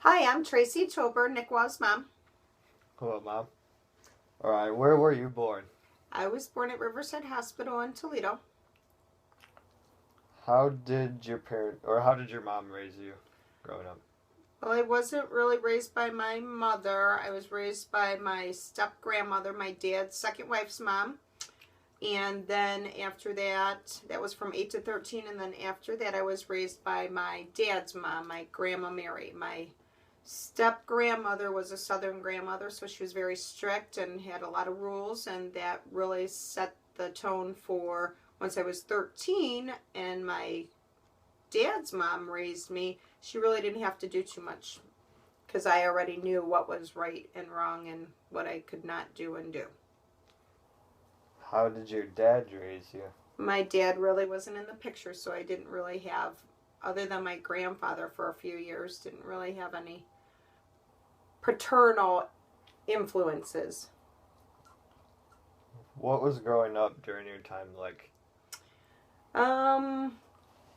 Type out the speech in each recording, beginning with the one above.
Hi, I'm Tracy Tober, Nick Waugh's mom. Hello, Mom. All right, where were you born? I was born at Riverside Hospital in Toledo. How did your mom raise you growing up? Well, I wasn't really raised by my mother. I was raised by my step grandmother, my dad's second wife's mom. And then after that, that was from 8 to 13. And then after that, I was raised by my dad's mom, my Grandma Mary. My step grandmother was a Southern grandmother, so she was very strict and had a lot of rules. And that really set the tone for once I was 13 and my dad's mom raised me. She really didn't have to do too much because I already knew what was right and wrong and what I could not do and do. How did your dad raise you? My dad really wasn't in the picture, so I didn't really have, other than my grandfather for a few years, didn't really have any paternal influences. What was growing up during your time like? Um,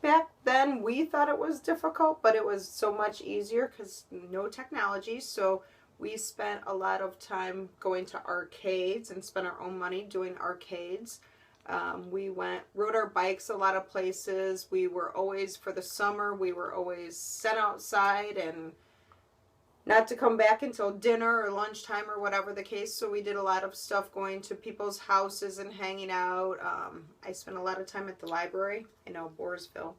Back then we thought it was difficult, but it was so much easier because no technology. So we spent a lot of time going to arcades and spent our own money doing arcades. Rode our bikes a lot of places. We were always, for the summer, we were always sent outside and not to come back until dinner or lunchtime or whatever the case. So we did a lot of stuff going to people's houses and hanging out. I spent a lot of time at the library. I know, Boersville.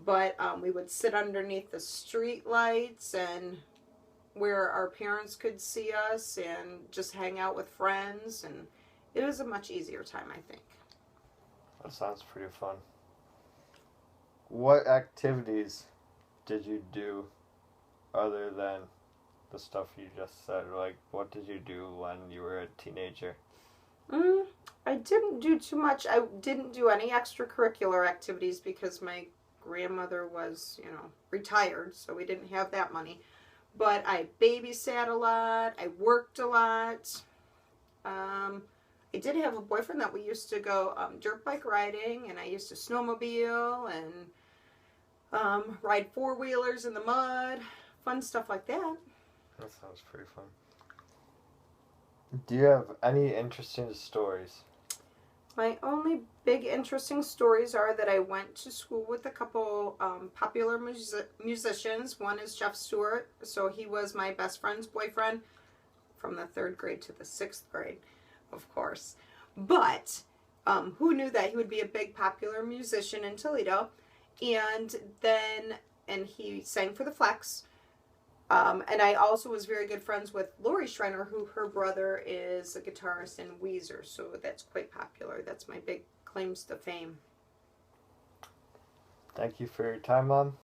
But we would sit underneath the street lights and where our parents could see us and just hang out with friends. And it was a much easier time, I think. That sounds pretty fun. What activities did you do other than the stuff you just said? Like, what did you do when you were a teenager? Mm, I didn't do too much. I didn't do any extracurricular activities because my grandmother was, retired, so we didn't have that money. But I babysat a lot. I worked a lot. I did have a boyfriend that we used to go dirt bike riding, and I used to snowmobile and ride four-wheelers in the mud, fun stuff like that. That sounds pretty fun. Do you have any interesting stories? My only big interesting stories are that I went to school with a couple popular musicians. One is Jeff Stewart, so he was my best friend's boyfriend from the third grade to the sixth grade, of course. But who knew that he would be a big popular musician in Toledo? And he sang for the Flex. And I also was very good friends with Lori Schreiner, who her brother is a guitarist in Weezer, so that's quite popular. That's my big claims to fame. Thank you for your time, Mom.